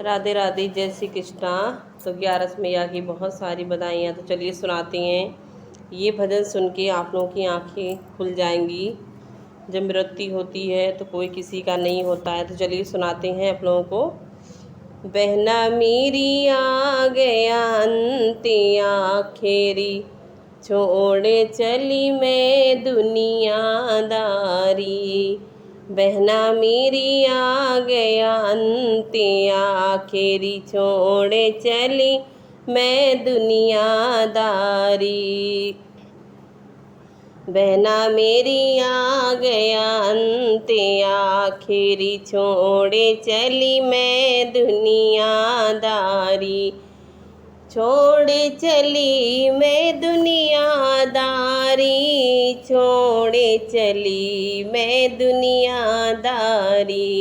राधे राधे, जय श्री कृष्णा। तो 11 मैया की बहुत सारी बधाइयाँ। तो चलिए सुनाते हैं। ये भजन सुन के आप लोगों की आंखें खुल जाएंगी। जब मृत्यु होती है तो कोई किसी का नहीं होता है। तो चलिए सुनाते हैं आप लोगों को। बहना मेरी आ गया अंते आखेरी, छोड़े चली मैं दुनियादारी। बहना मेरी आ गया अंते आखेरी, छोड़े चली मैं दुनियादारी। बहना मेरी आ गया अंते आखिरी, छोड़े चली मैं दुनियादारी। छोड़े चली मैं दुनियादारी, छोड़े चली मैं दुनियादारी।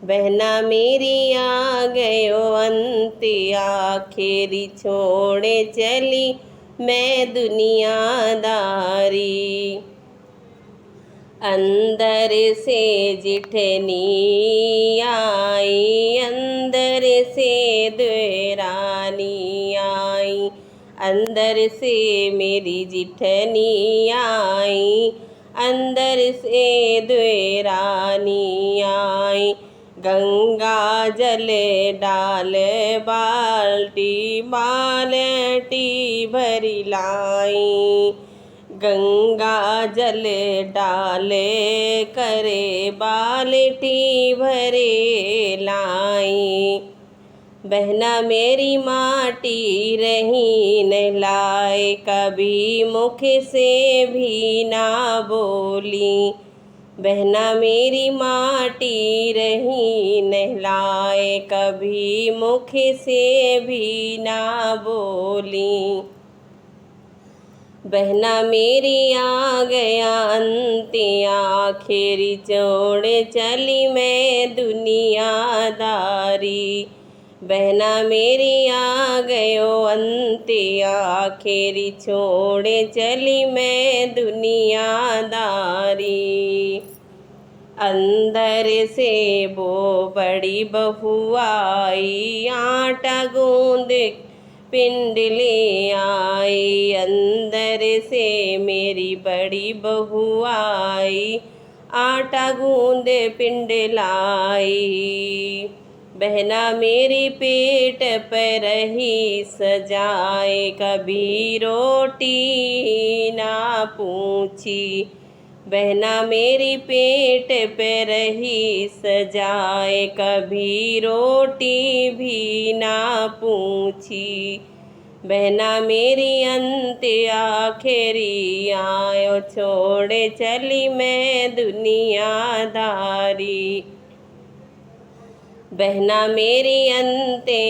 बहना मेरी आ गयो अंते आखिरी, छोड़े चली मैं दुनियादारी। अंदर से जिठनी आई, अंदर से देरानी आई। अंदर से मेरी जिठनी आई, अंदर से देरानी आई। गंगा जल डाल बाल्टी बाल्टी भरी लाई। गंगा जल डाले करे बाल्टी भरे लाई। बहना मेरी माटी रही नहलाए, कभी मुख से भी ना बोली। बहना मेरी माटी रही नहलाए, कभी मुख से भी ना बोली। बहना मेरी आ गया अंते आखिरी, छोड़े चली मैं दुनियादारी। बहना मेरी आ गयो अंते आखिरी, छोड़े चली मैं दुनियादारी। अंदर से वो बड़ी बहू आई, आटा गूंद पिंड ले आई। अंदर से मेरी बड़ी बहू आई, आटा गूंद पिंड लाई। बहना मेरी पेट पर रही सजाए, कभी रोटी ना पूछी। बहना मेरी पेट पे रही सजाए, कभी रोटी भी ना पूछी। बहना मेरी अंते आखिरी आयो, छोड़े चली मैं दुनियादारी। बहना मेरी अंते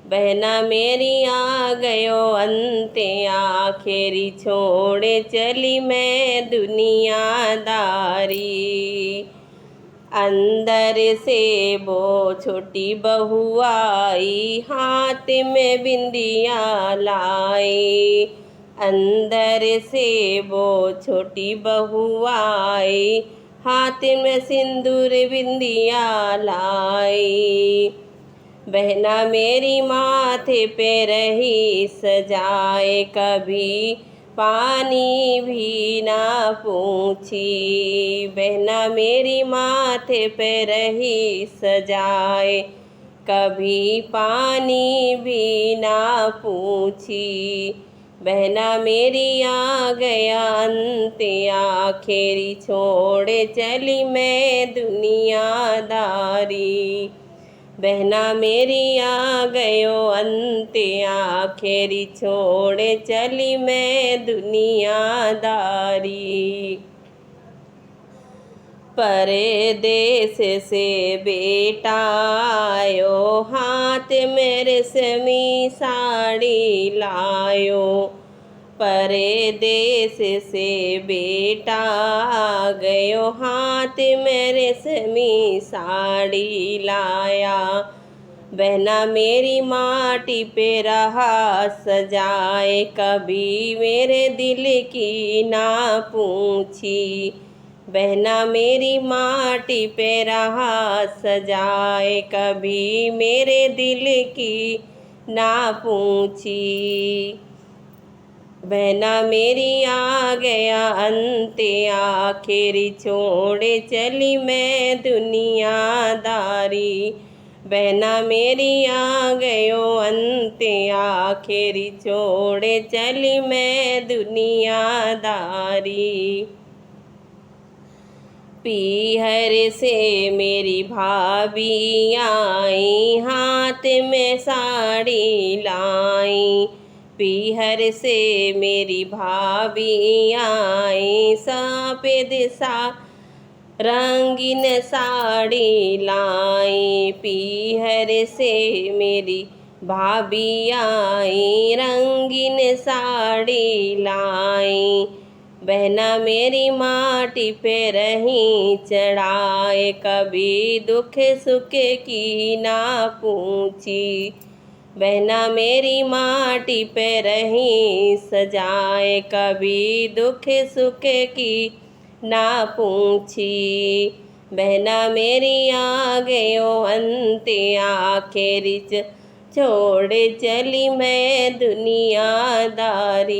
बहना मेरी आ गयो अंते आखिरी, छोड़े चली मैं दुनियादारी। अंदर से वो छोटी बहू आई, हाथ में बिंदिया लाई। अंदर से वो छोटी बहू आई, हाथ में सिंदूर बिंदिया लाई। बहना मेरी माथे पे रही सजाए, कभी पानी भी ना पूछी। बहना मेरी माथे पे रही सजाए, कभी पानी भी ना पूछी। बहना मेरी आ गया अंते आखिरी, छोड़े चली मैं दुनियादारी। बहना मेरी आ गयो अंते आखिरी, छोड़े चली मैं दुनियादारी। परदेस से बेटा आयो, हाथ में रेशमी साड़ी लायो। परदेस से बेटा आ गयो, हाथ में रेशमी साड़ी लाया। बहना मेरी माटी पे रहा सजाए, कभी मेरे दिल की ना पूछी। बहना मेरी माटी पे रहा सजाए, कभी मेरे दिल की ना पूछी। बहना मेरी आ गया अंते आखिर, छोड़े चली मैं दुनियादारी। बहना मेरी आ गयो अंते आखिर, छोड़े चली मैं दुनियादारी। पीहर से मेरी भाभी आई, हाथ में साड़ी लाई। पीहर से मेरी भाभी आई, सफ़ेद सा रंगीन साड़ी लाई। पीहर से मेरी भाभी आई, रंगीन साड़ी लाई। बहना मेरी माटी पे रही चढ़ाए, कभी दुख सुख की ना पूछी। बहना मेरी माटी पे रही सजाए, कभी दुख सुख की ना पूछी। बहना मेरी आ गयो अंते आखिर, छोड़े चली मैं दुनियादारी।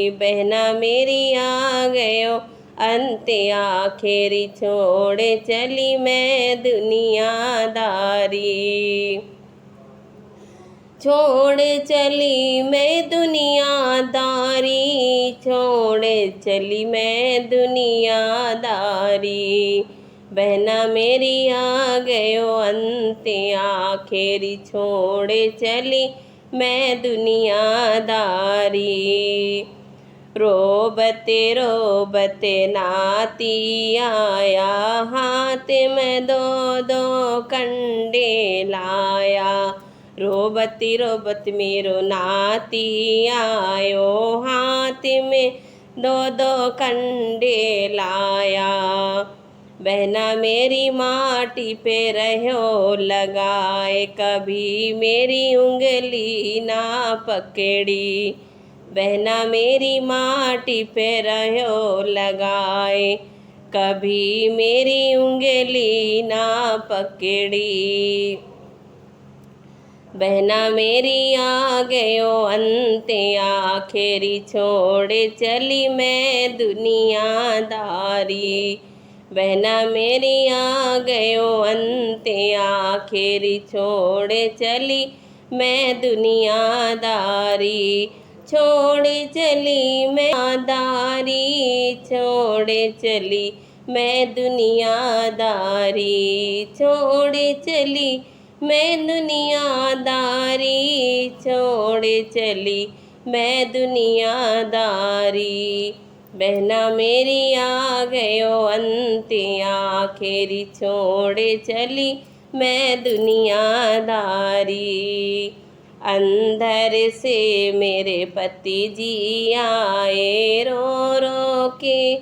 बहना मेरी आ गयो अंते आखिर, छोड़े चली मैं दुनियादारी। छोड़ चली मैं दुनियादारी, छोड़ चली मैं दुनियादारी। बहना मेरी आ गयो अंते आखिर, छोड़ चली मैं दुनियादारी। रोबते रोबते नाती आया, हाथ में दो दो कंडे लाया। रोबती रोबत मेरो नाती आयो, हाथ में दो दो कंडे लाया। बहना मेरी माटी पे रहो लगाए, कभी मेरी उंगली ना पकड़ी। बहना मेरी माटी पे रहो लगाए, कभी मेरी उंगली ना पकड़ी। बहना मेरी आ गयो अंते आखिर, छोड़े चली मैं दुनियादारी। बहना मेरी आ गयो अंते आखिर, छोड़े चली मैं दुनियादारी। छोड़े चली मैं दुनियादारी, छोड़े चली मैं दुनियादारी। छोड़े चली मैं दुनियादारी, छोड़े चली मैं दुनियादारी। बहना मेरी आ गयो अंते आखिर, छोड़े चली मैं दुनियादारी। अंदर से मेरे पति जी आए, रो रो के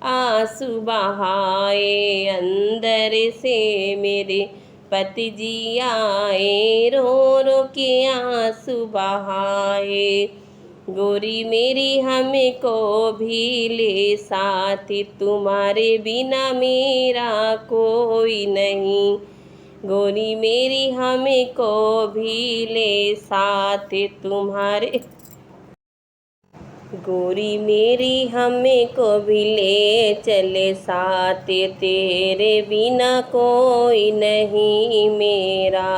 आंसू बहाए। अंदर से मेरे पति जी आए, रो रो के आंसू बहाए। गोरी मेरी हमको भी ले साथ, तुम्हारे बिना मेरा कोई नहीं। गोरी मेरी हमको भी ले साथ, तुम्हारे गोरी मेरी हमको भी ले चले साथ, तेरे बिना कोई नहीं मेरा।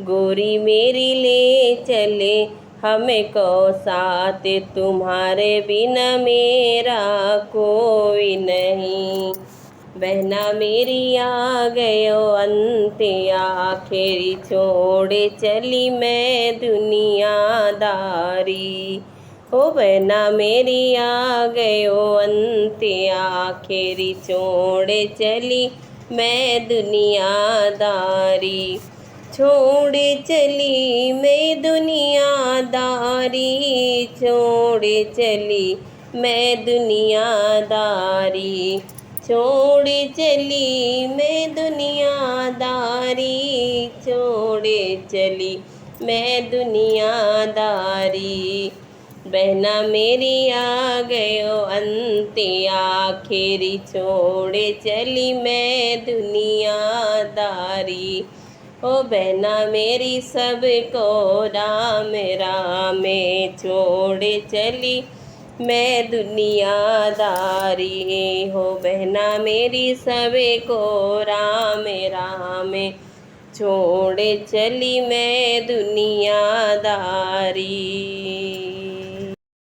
गोरी मेरी ले चले हमको साथ, तुम्हारे बिना मेरा कोई नहीं। बहना मेरी आ गयो अंते आखिर, छोड़े चली मैं दुनियादारी। ओ बहना मेरी आ गयो अंते आखिर, छोड़े चली मैं दुनियादारी। छोड़े चली मैं दुनियादारी, छोड़े चली मैं दुनियादारी। छोड़े चली मैं दुनियादारी, छोड़े चली मैं दुनियादारी। बहना मेरी आ गयो अंते आखिरी छोड़े चली मैं दुनियादारी। ओ बहना मेरी सबको राम राम छोड़े चली मैं दुनियादारी। हो बहना मेरी सबको राम राम छोड़े चली मैं दुनियादारी।